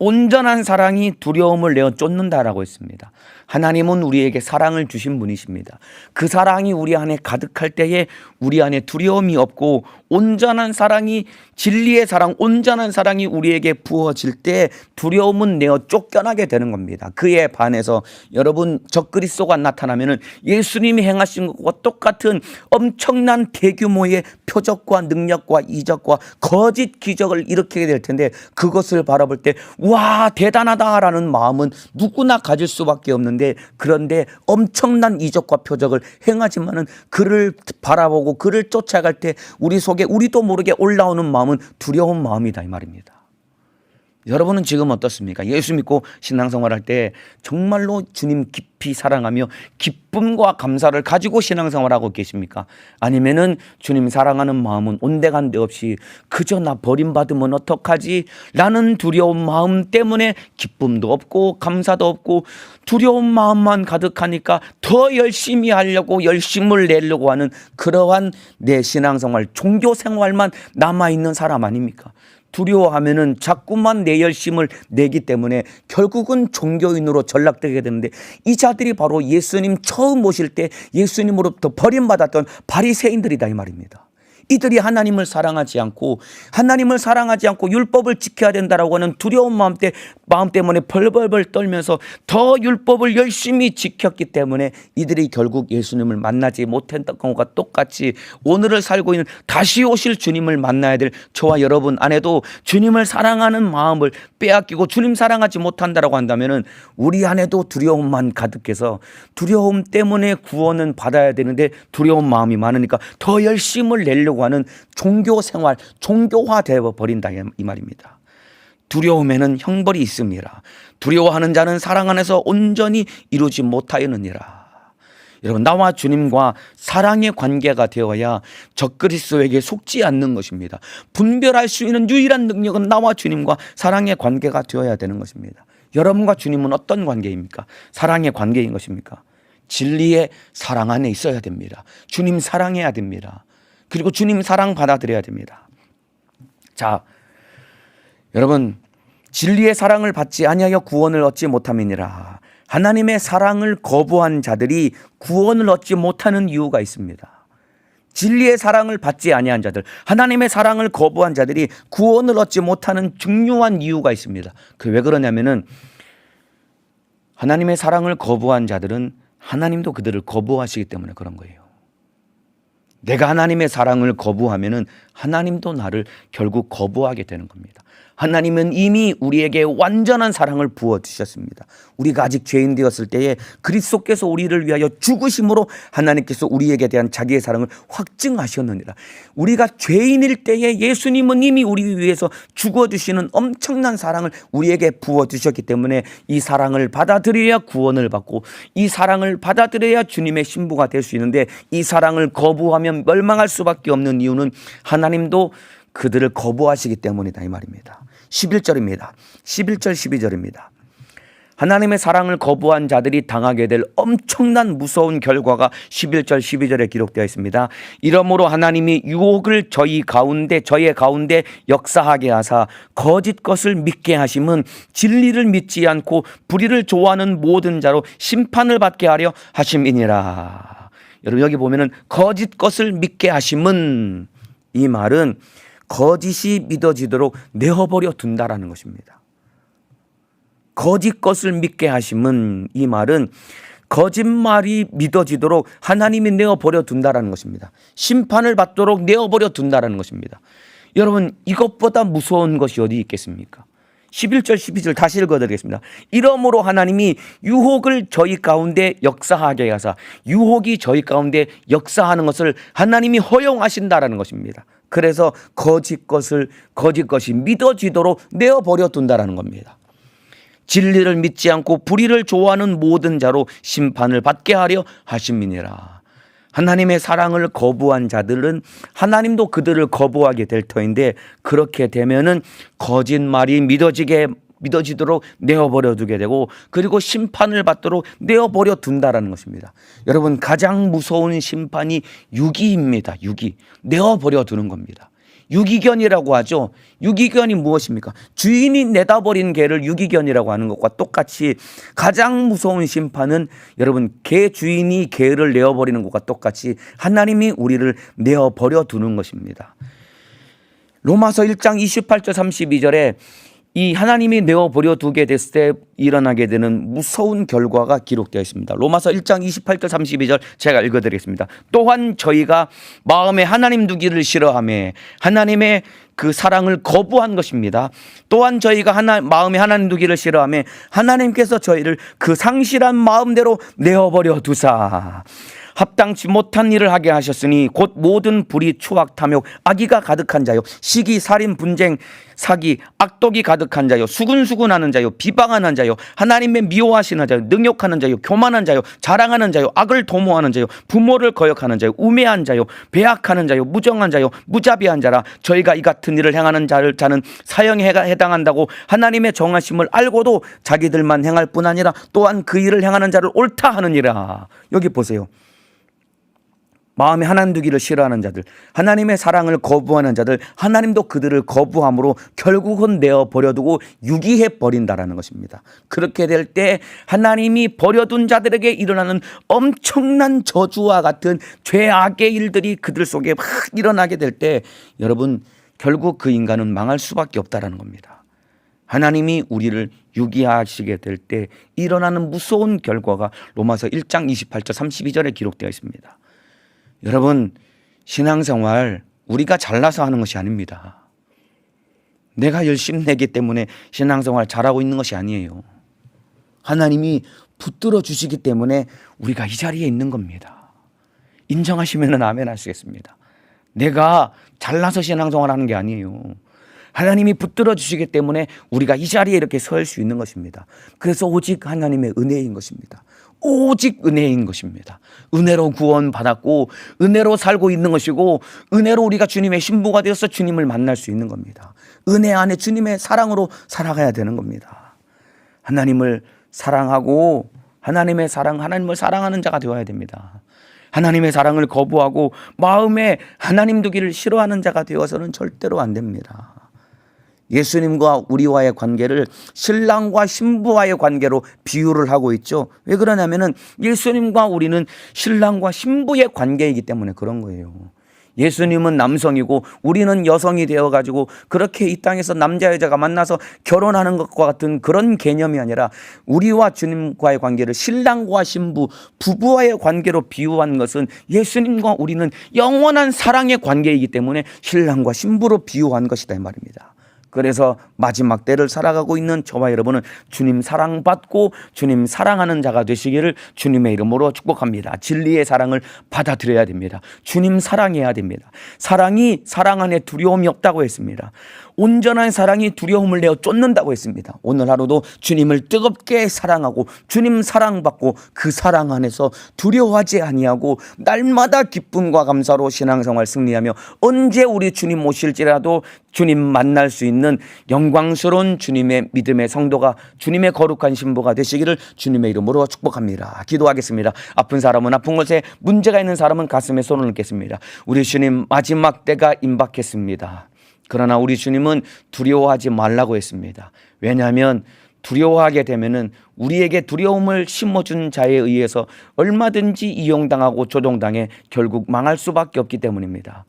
온전한 사랑이 두려움을 내어 쫓는다라고 했습니다. 하나님은 우리에게 사랑을 주신 분이십니다. 그 사랑이 우리 안에 가득할 때에 우리 안에 두려움이 없고, 온전한 사랑이, 진리의 사랑, 온전한 사랑이 우리에게 부어질 때 두려움은 내어 쫓겨나게 되는 겁니다. 그에 반해서 여러분, 적그리스도가 나타나면은 예수님이 행하신 것과 똑같은 엄청난 대규모의 표적과 능력과 이적과 거짓 기적을 일으키게 될 텐데, 그것을 바라볼 때 와, 대단하다라는 마음은 누구나 가질 수밖에 없는데, 그런데 엄청난 이적과 표적을 행하지만은 그를 바라보고 그를 쫓아갈 때 우리 속에 우리도 모르게 올라오는 마음은 두려운 마음이다, 이 말입니다. 여러분은 지금 어떻습니까? 예수 믿고 신앙생활할 때 정말로 주님 깊이 사랑하며 기쁨과 감사를 가지고 신앙생활하고 계십니까? 아니면은 주님 사랑하는 마음은 온데간데 없이 그저 나 버림받으면 어떡하지? 라는 두려운 마음 때문에 기쁨도 없고 감사도 없고 두려운 마음만 가득하니까 더 열심히 하려고 열심을 내려고 하는 그러한 내 신앙생활, 종교생활만 남아있는 사람 아닙니까? 두려워하면은 자꾸만 내 열심을 내기 때문에 결국은 종교인으로 전락되게 되는데, 이 자들이 바로 예수님 처음 오실 때 예수님으로부터 버림받았던 바리새인들이다 이 말입니다. 이들이 하나님을 사랑하지 않고 율법을 지켜야 된다라고 하는 두려운 마음 때문에 벌벌벌 떨면서 더 율법을 열심히 지켰기 때문에 이들이 결국 예수님을 만나지 못했던 것과 똑같이 오늘을 살고 있는 다시 오실 주님을 만나야 될 저와 여러분 안에도 주님을 사랑하는 마음을 빼앗기고 주님 사랑하지 못한다라고 한다면은 우리 안에도 두려움만 가득해서 두려움 때문에 구원은 받아야 되는데 두려운 마음이 많으니까 더 열심을 내려고 하는 종교 생활, 종교화 되어 버린다 이 말입니다. 두려움에는 형벌이 있습니다. 두려워하는 자는 사랑 안에서 온전히 이루지 못하였느니라. 여러분, 나와 주님과 사랑의 관계가 되어야 적그리스도에게 속지 않는 것입니다. 분별할 수 있는 유일한 능력은 나와 주님과 사랑의 관계가 되어야 되는 것입니다. 여러분과 주님은 어떤 관계입니까? 사랑의 관계인 것입니까? 진리의 사랑 안에 있어야 됩니다. 주님 사랑해야 됩니다. 그리고 주님 사랑 받아들여야 됩니다. 자, 여러분, 진리의 사랑을 받지 아니하여 구원을 얻지 못함이니라. 하나님의 사랑을 거부한 자들이 구원을 얻지 못하는 이유가 있습니다. 진리의 사랑을 받지 아니한 자들, 하나님의 사랑을 거부한 자들이 구원을 얻지 못하는 중요한 이유가 있습니다. 그 왜 그러냐면은 하나님의 사랑을 거부한 자들은 하나님도 그들을 거부하시기 때문에 그런 거예요. 내가 하나님의 사랑을 거부하면은 하나님도 나를 결국 거부하게 되는 겁니다. 하나님은 이미 우리에게 완전한 사랑을 부어주셨습니다. 우리가 아직 죄인 되었을 때에 그리스도께서 우리를 위하여 죽으심으로 하나님께서 우리에게 대한 자기의 사랑을 확증하셨느니라. 우리가 죄인일 때에 예수님은 이미 우리 위해서 죽어주시는 엄청난 사랑을 우리에게 부어주셨기 때문에 이 사랑을 받아들여야 구원을 받고 이 사랑을 받아들여야 주님의 신부가 될 수 있는데, 이 사랑을 거부하면 멸망할 수밖에 없는 이유는 하나님도 그들을 거부하시기 때문이다 이 말입니다. 11절입니다. 11절 12절입니다. 하나님의 사랑을 거부한 자들이 당하게 될 엄청난 무서운 결과가 11절 12절에 기록되어 있습니다. 이러므로 하나님이 유혹을 저희 가운데 역사하게 하사 거짓 것을 믿게 하심은 진리를 믿지 않고 불의를 좋아하는 모든 자로 심판을 받게 하려 하심이니라. 여러분, 여기 보면은 거짓 것을 믿게 하심은, 이 말은 거짓이 믿어지도록 내어버려 둔다라는 것입니다. 거짓 것을 믿게 하심은, 이 말은 거짓말이 믿어지도록 하나님이 내어버려 둔다라는 것입니다. 심판을 받도록 내어버려 둔다라는 것입니다. 여러분, 이것보다 무서운 것이 어디 있겠습니까? 11절 12절 다시 읽어드리겠습니다. 이러므로 하나님이 유혹을 저희 가운데 역사하게 하사, 유혹이 저희 가운데 역사하는 것을 하나님이 허용하신다라는 것입니다. 그래서 거짓 것이 믿어지도록 내어버려 둔다라는 겁니다. 진리를 믿지 않고 불의를 좋아하는 모든 자로 심판을 받게 하려 하심이니라. 하나님의 사랑을 거부한 자들은 하나님도 그들을 거부하게 될 터인데, 그렇게 되면은 거짓말이 믿어지도록 내어버려 두게 되고, 그리고 심판을 받도록 내어버려 둔다라는 것입니다. 여러분, 가장 무서운 심판이 유기입니다. 유기. 내어버려 두는 겁니다. 유기견이라고 하죠. 유기견이 무엇입니까? 주인이 내다버린 개를 유기견이라고 하는 것과 똑같이 가장 무서운 심판은, 여러분, 개 주인이 개를 내어버리는 것과 똑같이 하나님이 우리를 내어버려 두는 것입니다. 로마서 1장 28절 32절에 이 하나님이 내어버려 두게 됐을 때 일어나게 되는 무서운 결과가 기록되어 있습니다. 로마서 1장 28절 32절 제가 읽어드리겠습니다. 또한 저희가 마음에 하나님 두기를 싫어하며 하나님의 그 사랑을 거부한 것입니다. 또한 저희가 마음에 하나님 두기를 싫어하며 하나님께서 저희를 그 상실한 마음대로 내어버려 두사 합당치 못한 일을 하게 하셨으니 곧 모든 불의, 추악, 탐욕, 악의가 가득한 자요, 시기, 살인, 분쟁, 사기, 악독이 가득한 자요, 수군수군하는 자요, 비방하는 자요, 하나님의 미워하시는 자요, 능욕하는 자요, 교만한 자요, 자랑하는 자요, 악을 도모하는 자요, 부모를 거역하는 자요, 우매한 자요, 배악하는 자요, 무정한 자요, 무자비한 자라. 저희가 이 같은 일을 행하는 자는 사형에 해당한다고 하나님의 정하심을 알고도 자기들만 행할 뿐 아니라 또한 그 일을 행하는 자를 옳다 하느니라. 여기 보세요. 마음에 하나님 두기를 싫어하는 자들, 하나님의 사랑을 거부하는 자들, 하나님도 그들을 거부함으로 결국은 내어 버려두고 유기해 버린다라는 것입니다. 그렇게 될 때 하나님이 버려둔 자들에게 일어나는 엄청난 저주와 같은 죄악의 일들이 그들 속에 막 일어나게 될 때 여러분 결국 그 인간은 망할 수밖에 없다라는 겁니다. 하나님이 우리를 유기하시게 될 때 일어나는 무서운 결과가 로마서 1장 28절 32절에 기록되어 있습니다. 여러분, 신앙생활 우리가 잘나서 하는 것이 아닙니다. 내가 열심히 내기 때문에 신앙생활 잘하고 있는 것이 아니에요. 하나님이 붙들어 주시기 때문에 우리가 이 자리에 있는 겁니다. 인정하시면 아멘 하시겠습니다. 내가 잘나서 신앙생활 하는 게 아니에요. 하나님이 붙들어 주시기 때문에 우리가 이 자리에 이렇게 설 수 있는 것입니다. 그래서 오직 하나님의 은혜인 것입니다. 오직 은혜인 것입니다. 은혜로 구원받았고 은혜로 살고 있는 것이고 은혜로 우리가 주님의 신부가 되어서 주님을 만날 수 있는 겁니다. 은혜 안에 주님의 사랑으로 살아가야 되는 겁니다. 하나님을 사랑하고 하나님을 사랑하는 자가 되어야 됩니다. 하나님의 사랑을 거부하고 마음에 하나님 두기를 싫어하는 자가 되어서는 절대로 안 됩니다. 예수님과 우리와의 관계를 신랑과 신부와의 관계로 비유를 하고 있죠. 왜 그러냐면은 예수님과 우리는 신랑과 신부의 관계이기 때문에 그런 거예요. 예수님은 남성이고 우리는 여성이 되어가지고 그렇게 이 땅에서 남자 여자가 만나서 결혼하는 것과 같은 그런 개념이 아니라 우리와 주님과의 관계를 신랑과 신부, 부부와의 관계로 비유한 것은 예수님과 우리는 영원한 사랑의 관계이기 때문에 신랑과 신부로 비유한 것이다 이 말입니다. 그래서 마지막 때를 살아가고 있는 저와 여러분은 주님 사랑받고 주님 사랑하는 자가 되시기를 주님의 이름으로 축복합니다. 진리의 사랑을 받아들여야 됩니다. 주님 사랑해야 됩니다. 사랑이 사랑 안에 두려움이 없다고 했습니다. 온전한 사랑이 두려움을 내어 쫓는다고 했습니다. 오늘 하루도 주님을 뜨겁게 사랑하고 주님 사랑받고 그 사랑 안에서 두려워하지 아니하고 날마다 기쁨과 감사로 신앙생활 승리하며 언제 우리 주님 오실지라도 주님 만날 수 있는 영광스러운 주님의 믿음의 성도가 주님의 거룩한 신부가 되시기를 주님의 이름으로 축복합니다. 기도하겠습니다. 아픈 사람은 아픈 곳에, 문제가 있는 사람은 가슴에 손을 얹겠습니다. 우리 주님 마지막 때가 임박했습니다. 그러나 우리 주님은 두려워하지 말라고 했습니다. 왜냐하면 두려워하게 되면은 우리에게 두려움을 심어준 자에 의해서 얼마든지 이용당하고 조종당해 결국 망할 수밖에 없기 때문입니다.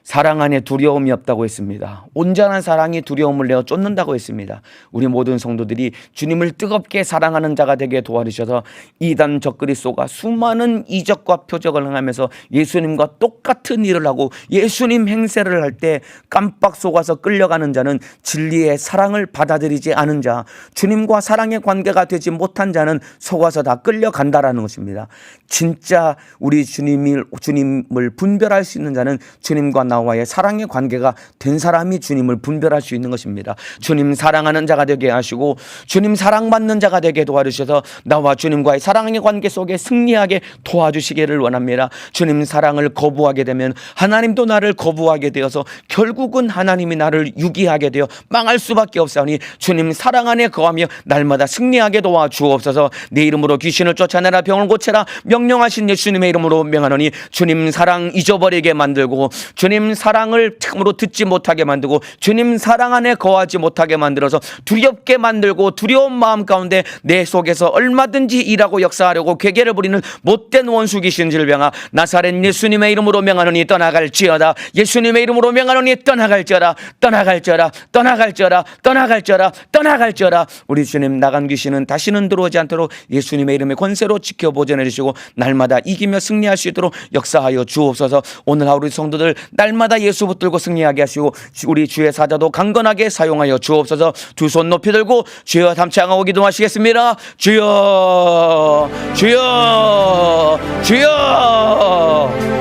사랑 안에 두려움이 없다고 했습니다. 온전한 사랑이 두려움을 내어 쫓는다고 했습니다. 우리 모든 성도들이 주님을 뜨겁게 사랑하는 자가 되게 도와주셔서 이단 적그리 쏘가 수많은 이적과 표적을 행하면서 예수님과 똑같은 일을 하고 예수님 행세를 할 때 깜빡 속아서 끌려가는 자는 진리의 사랑을 받아들이지 않은 자, 주님과 사랑의 관계가 되지 못한 자는 속아서 다 끌려간다라는 것입니다. 진짜 우리 주님을 분별할 수 있는 자는 주님과 나와의 사랑의 관계가 된 사람이 주님을 분별할 수 있는 것입니다. 주님 사랑하는 자가 되게 하시고 주님 사랑받는 자가 되게 도와주셔서 나와 주님과의 사랑의 관계 속에 승리하게 도와주시기를 원합니다. 주님 사랑을 거부하게 되면 하나님도 나를 거부하게 되어서 결국은 하나님이 나를 유기하게 되어 망할 수밖에 없사오니 주님 사랑 안에 거하며 날마다 승리하게 도와주옵소서. 내 이름으로 귀신을 쫓아내라, 병을 고쳐라 명령하신 예수님의 이름으로 명하노니 주님 사랑 잊어버리게 만들고 주님 사랑을 참으로 듣지 못하게 만들고 주님 사랑 안에 거하지 못하게 만들어서 두렵게 만들고 두려운 마음 가운데 내 속에서 얼마든지 일하고 역사하려고 괴계를 부리는 못된 원수 귀신 질병아, 나사렛 예수님의 이름으로 명하노니 떠나갈지어다. 예수님의 이름으로 명하노니 떠나갈지어다. 떠나갈지어다. 떠나갈지어다. 떠나갈지어다. 떠나갈지어다. 우리 주님 나간 귀신은 다시는 들어오지 않도록 예수님의 이름의 권세로 지켜 보존해 주시고 날마다 이기며 승리할 수 있도록 역사하여 주옵소서. 오늘 하루 우리 성도들 날마다 예수 붙들고 승리하게 하시고 우리 주의 사자도 강건하게 사용하여 주옵소서. 두 손 높이 들고 주여 담창하고 기도하시겠습니다. 주여 주여 주여